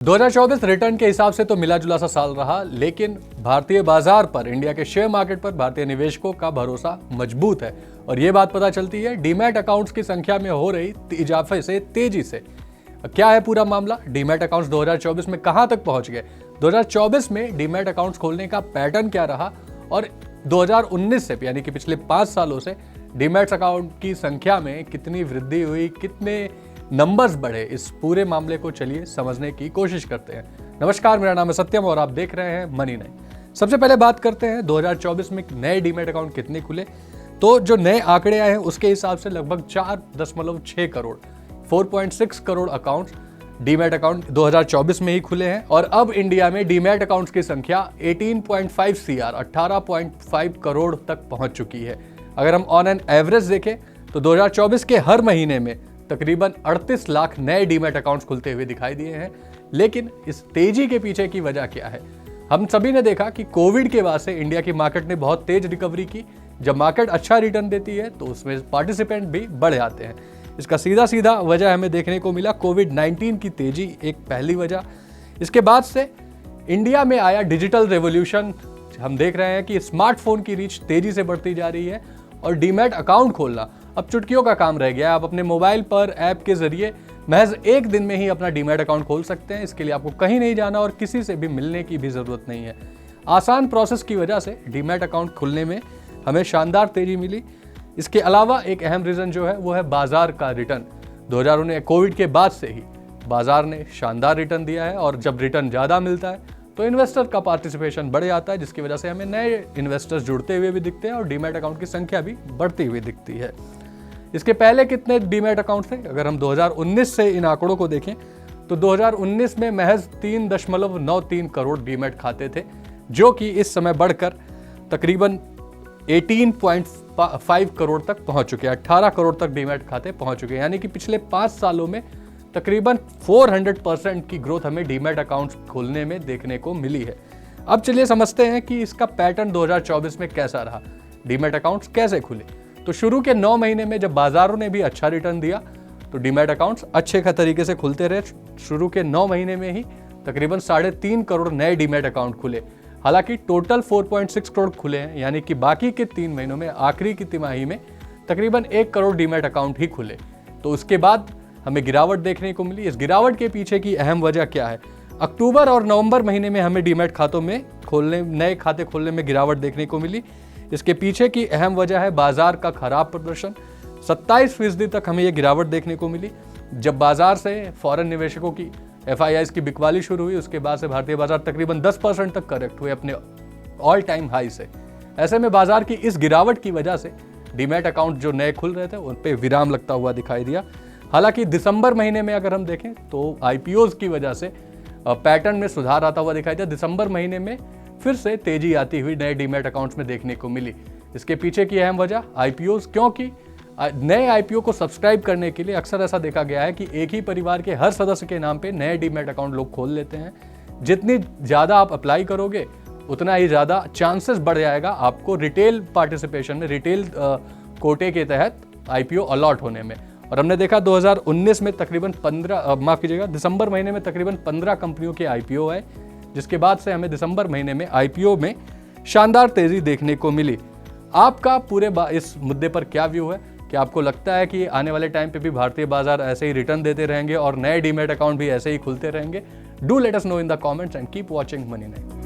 2024 return के हिसाब से तो मिला जुला सा साल रहा, लेकिन भारतीय बाजार पर, इंडिया के शेयर मार्केट पर भारतीय निवेशकों का भरोसा मजबूत है। और ये बात पता चलती है डीमैट अकाउंट्स की संख्या में हो रही इजाफे से, तेजी से। क्या है पूरा मामला? डीमैट अकाउंट्स 2024 में कहां तक पहुंच गए? 2024 में डीमैट अकाउंट्स खोलने का पैटर्न क्या रहा और 2019 से, यानी कि पिछले 5 सालों से डीमैट अकाउंट की संख्या में कितनी वृद्धि हुई, कितने नंबर्स बढ़े, इस पूरे मामले को चलिए समझने की कोशिश करते हैं। नमस्कार, मेरा नाम है सत्यम और आप देख रहे हैं मनी नाइन। सबसे पहले बात करते हैं 2024 में नए डीमैट अकाउंट कितने खुले। तो जो नए आंकड़े आए हैं उसके हिसाब से लगभग 4.6 crore 4.6 crore accounts demat account 2024 में ही खुले हैं। और अब इंडिया में डीमैट अकाउंट्स की संख्या 18.5 CR 18.5 करोड़ तक पहुंच चुकी है। अगर हम ऑन एन एवरेज देखें तो 2024 के हर महीने में तकरीबन 38 लाख नए डीमैट अकाउंट्स खुलते हुए दिखाई दिए हैं। लेकिन इस तेजी के पीछे की वजह क्या है? हम सभी ने देखा कि कोविड के बाद से इंडिया की मार्केट ने बहुत तेज रिकवरी की। जब मार्केट अच्छा रिटर्न देती है तो उसमें पार्टिसिपेंट भी बढ़ जाते हैं। इसका सीधा वजह हमें देखने को मिला कोविड-19 की तेजी, एक पहली वजह। इसके बाद से इंडिया में आया डिजिटल रेवोल्यूशन। हम देख रहे हैं कि स्मार्टफोन की रीच तेजी से बढ़ती जा रही है और डीमैट अकाउंट खोलना अब चुटकियों का काम रह गया है। आप अपने मोबाइल पर ऐप के जरिए महज एक दिन में ही अपना डीमैट अकाउंट खोल सकते हैं। इसके लिए आपको कहीं नहीं जाना और किसी से भी मिलने की भी जरूरत नहीं है। आसान प्रोसेस की वजह से डीमैट अकाउंट खुलने में हमें शानदार तेजी मिली। इसके अलावा एक अहम रीजन जो है वो है बाजार का रिटर्न। 2019 कोविड के बाद से ही बाजार ने शानदार रिटर्न दिया है और जब रिटर्न ज़्यादा मिलता है तो इन्वेस्टर का पार्टिसिपेशन बढ़ जाता है, जिसकी वजह से हमें नए इन्वेस्टर्स जुड़ते हुए भी दिखते हैं और डीमैट अकाउंट की संख्या भी बढ़ती हुई दिखती है। इसके पहले कितने डीमैट अकाउंट थे? अगर हम 2019 से इन आंकड़ों को देखें तो 2019 में महज 3.93 करोड़ डीमैट खाते थे, जो कि इस समय बढ़कर तकरीबन 18.5 करोड़ तक पहुंच चुके हैं। 18 करोड़ तक डीमैट खाते पहुंच चुके हैं, यानी कि पिछले 5 सालों में तकरीबन 400% की ग्रोथ हमें डीमैट अकाउंट्स खोलने में देखने को मिली है। अब चलिए समझते हैं कि इसका पैटर्न 2024 में कैसा रहा, डीमैट अकाउंट्स कैसे खुले। तो शुरू के 9 महीने में जब बाजारों ने भी अच्छा रिटर्न दिया तो डीमैट अकाउंट्स अच्छे तरीके से खुलते रहे। शुरू के 9 महीने में ही तकरीबन 3.5 करोड़ नए डीमैट अकाउंट खुले। हालांकि टोटल 4.6 करोड़ खुले हैं, यानी कि बाकी के 3 महीनों में, आखिरी की तिमाही में तकरीबन 1 करोड़ डीमैट अकाउंट ही खुले। तो उसके बाद हमें गिरावट देखने को मिली। इस गिरावट के पीछे की अहम वजह क्या है? अक्टूबर और नवंबर महीने में हमें डीमैट खातों में नए खाते खोलने में गिरावट देखने को मिली। इसके पीछे की अहम वजह है बाजार का खराब प्रदर्शन। 27% तक हमें यह गिरावट देखने को मिली। जब बाजार से फॉरेन निवेशकों की FIIs की बिकवाली शुरू हुई, उसके बाद से भारतीय बाजार तकरीबन 10% तक करेक्ट हुए अपने ऑल टाइम हाई से। ऐसे में बाजार की इस गिरावट की वजह से डीमैट अकाउंट जो नए खुल रहे थे उन पे विराम लगता हुआ दिखाई दिया। हालांकि दिसंबर महीने में अगर हम देखें तो IPOs की वजह से पैटर्न में सुधार आता हुआ दिखाई दिया। दिसंबर महीने में फिर से तेजी आती हुई नए डीमैट अकाउंट्स में देखने को मिली। इसके पीछे की अहम वजह IPOs, क्योंकि नए IPO को सब्सक्राइब करने के लिए अक्सर ऐसा देखा गया है कि एक ही परिवार के हर सदस्य के नाम पे नए डीमैट अकाउंट लोग खोल लेते हैं। जितनी ज़्यादा आप अप्लाई करोगे उतना ही ज़्यादा चांसेस बढ़ जाएगा आपको रिटेल पार्टिसिपेशन में, रिटेल कोटे के तहत IPO अलॉट होने में। और हमने देखा 2019 में तकरीबन दिसंबर महीने में तकरीबन 15 कंपनियों के IPO आए, जिसके बाद से हमें दिसंबर महीने में IPO में शानदार तेजी देखने को मिली। आपका पूरे इस मुद्दे पर क्या व्यू है? क्या आपको लगता है कि आने वाले टाइम पे भी भारतीय बाजार ऐसे ही रिटर्न देते रहेंगे और नए डीमैट अकाउंट भी ऐसे ही खुलते रहेंगे? Do let us know in the comments and keep watching money nine.